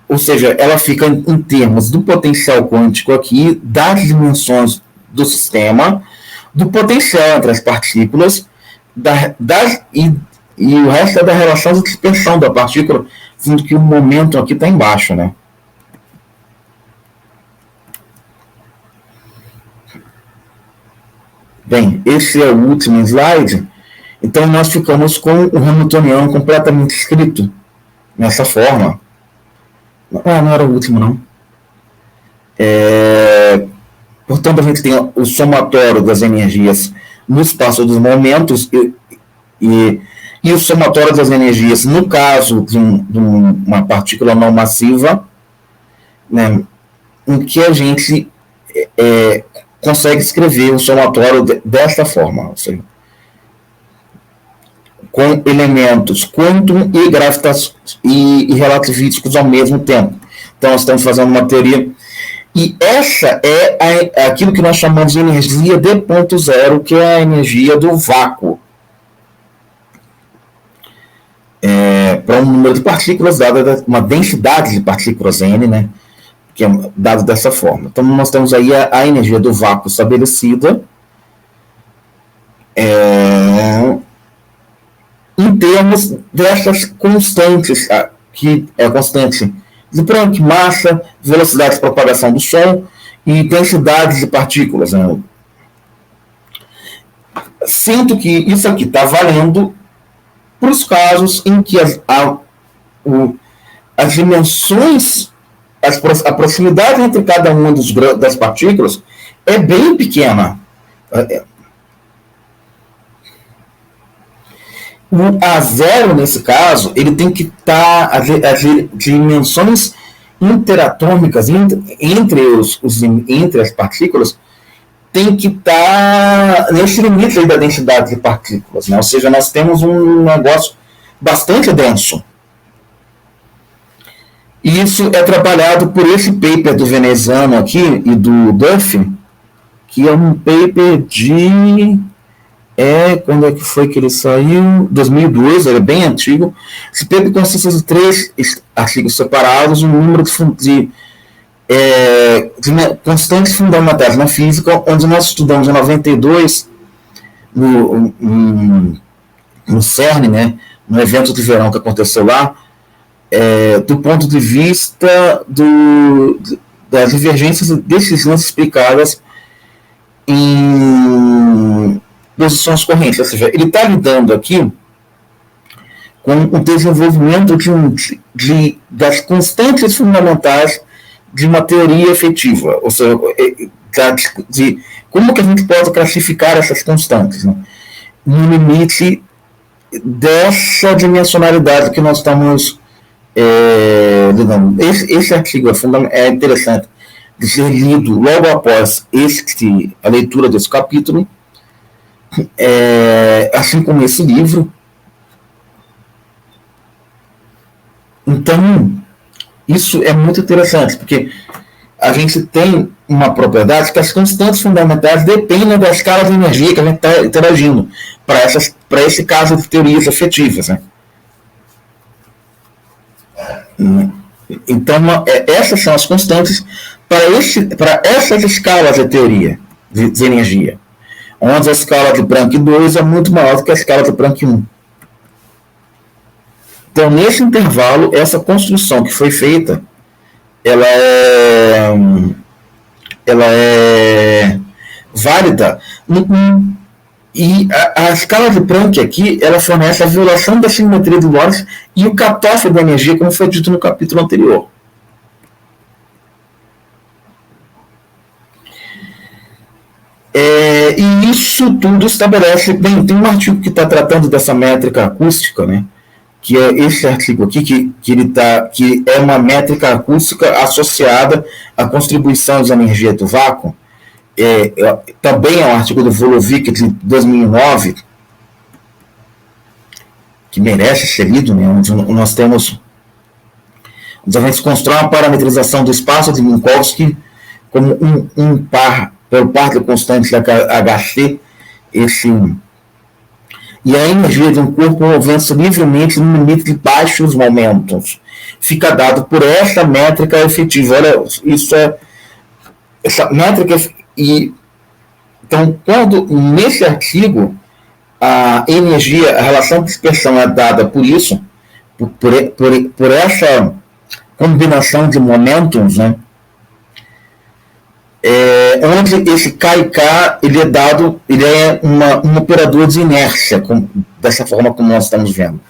Ou seja, ela fica em termos do potencial quântico aqui, das dimensões do sistema, do potencial entre as partículas, e o resto é da relação de dispersão da partícula, sendo que o momento aqui está embaixo, né? Bem, esse é o último slide. Então, nós ficamos com o Hamiltoniano completamente escrito nessa forma. Não era o último, não. Portanto, a gente tem o somatório das energias no espaço dos momentos e o somatório das energias no caso de uma partícula não massiva, né, em que a gente consegue escrever o somatório desta forma, ou seja, com elementos quantum e relativísticos ao mesmo tempo. Então, nós estamos fazendo uma teoria. E essa é aquilo que nós chamamos de energia D.0, que é a energia do vácuo. Para um número de partículas, dada uma densidade de partículas N, né, que é dado dessa forma. Então, nós temos aí a energia do vácuo estabelecida, em termos dessas constantes, que é a constante de Planck, massa, velocidade de propagação do som e densidade de partículas, né? Sinto que isso aqui está valendo para os casos em que as dimensões, a proximidade entre cada uma das partículas é bem pequena. O A0, nesse caso, ele tem que estar, as dimensões interatômicas entre as partículas tem que estar nesse limite aí da densidade de partículas, né? Ou seja, nós temos um negócio bastante denso. E isso é trabalhado por esse paper do veneziano aqui e do Duffy, que é um paper de... quando é que foi que ele saiu? 2002, ele é bem antigo. Esse paper consiste de 3 artigos separados, um número de constantes fundamentais na física, onde nós estudamos em 92 no CERN, né, no evento de verão que aconteceu lá, do ponto de vista das divergências e decisões explicadas em posições correntes. Ou seja, ele está lidando aqui com o desenvolvimento das constantes fundamentais de uma teoria efetiva, ou seja, de como que a gente pode classificar essas constantes, né, no limite dessa dimensionalidade que nós estamos lidando. Esse artigo é interessante de ser lido logo após a leitura desse capítulo, assim como esse livro. Então, isso é muito interessante, porque a gente tem uma propriedade que as constantes fundamentais dependem da escala de energia que a gente está interagindo para esse caso de teorias efetivas, né? Então, essas são as constantes para essas escalas de teoria de energia, onde a escala de Planck 2 é muito maior do que a escala de Planck 1. Então, nesse intervalo, essa construção que foi feita, ela é válida, e a escala de Planck aqui, ela fornece a violação da simetria de Lorentz e o cutoff da energia, como foi dito no capítulo anterior. E isso tudo estabelece, bem, tem um artigo que está tratando dessa métrica acústica, né, que é esse artigo aqui, que é uma métrica acústica associada à contribuição de energia do vácuo. Também é um artigo do Volovic de 2009, que merece ser lido, né, onde nós temos, onde a gente constrói uma parametrização do espaço de Minkowski como um par, pelo par de constantes da HC, e a energia de um corpo movendo-se livremente no limite de baixos momentos fica dado por essa métrica efetiva. Olha, isso é essa métrica. Então, quando nesse artigo a energia, a relação de dispersão é dada por isso, por essa combinação de momentos, né? Onde esse K e K ele é dado, ele é um operador de inércia, dessa forma como nós estamos vendo.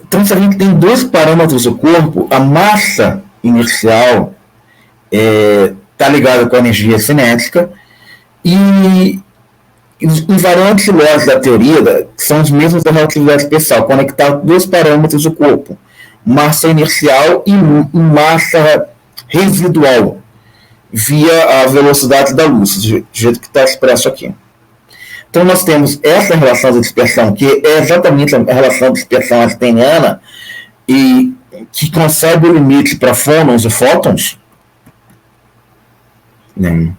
Então, se a gente tem dois parâmetros do corpo, a massa inercial está ligada com a energia cinética, e os invariantes lógicos da teoria são os mesmos da relatividade especial, conectar dois parâmetros do corpo, massa inercial e massa residual, via a velocidade da luz, do jeito que está expresso aqui. Então, nós temos essa relação de dispersão, que é exatamente a relação de dispersão einsteiniana, e que concebe o limite para fônons e fótons, né?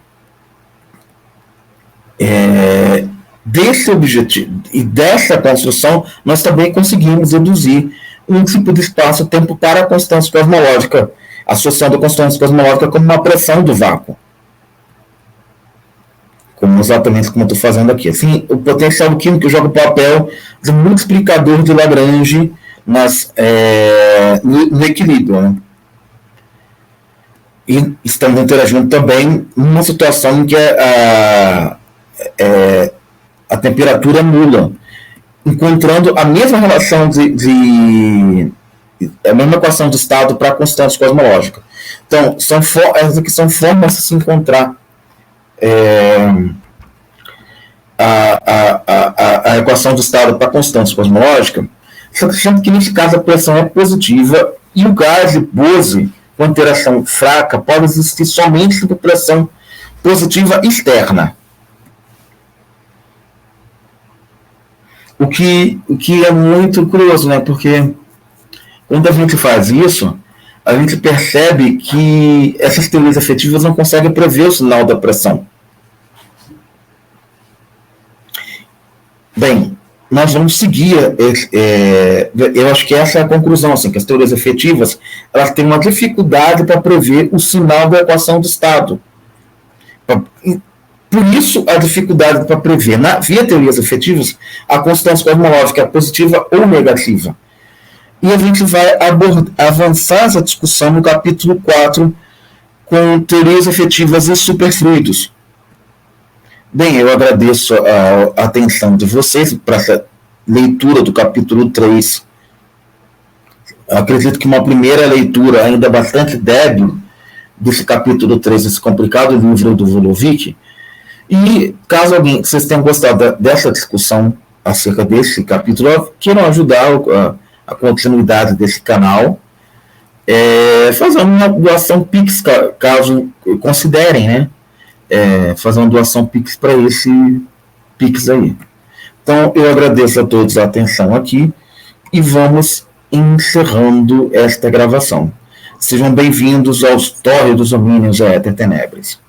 Desse objetivo e dessa construção, nós também conseguimos deduzir um tipo de espaço-tempo para a constância cosmológica, associando a constância cosmológica como uma pressão do vácuo. Exatamente como eu estou fazendo aqui. Assim, o potencial químico joga o papel de multiplicador de Lagrange no equilíbrio, né? E estamos interagindo também numa situação em que a temperatura é nula, encontrando a mesma relação a mesma equação de estado para a constante cosmológica. Então, essas aqui são formas de se encontrar a equação de estado para a constante cosmológica, sendo que nesse caso a pressão é positiva e o gás de Bose com interação fraca pode existir somente sob pressão positiva externa. O que é muito curioso, né? Porque quando a gente faz isso, a gente percebe que essas teorias efetivas não conseguem prever o sinal da pressão. Bem, nós vamos seguir, eu acho que essa é a conclusão, assim, que as teorias efetivas elas têm uma dificuldade para prever o sinal da equação do estado. Por isso, a dificuldade para prever, via teorias efetivas, a constância cosmológica é positiva ou negativa. E a gente vai avançar essa discussão no capítulo 4, com teorias efetivas e superfluidos. Bem, eu agradeço a atenção de vocês para essa leitura do capítulo 3. Acredito que uma primeira leitura ainda bastante débil desse capítulo 3, desse complicado livro do Volovic. E caso vocês tenham gostado dessa discussão acerca desse capítulo, queiram ajudar a continuidade desse canal, fazendo uma doação Pix, caso considerem, né? Fazer uma doação Pix para esse Pix aí. Então, eu agradeço a todos a atenção aqui e vamos encerrando esta gravação. Sejam bem-vindos aos Torre dos Domínios Éter Tenebres.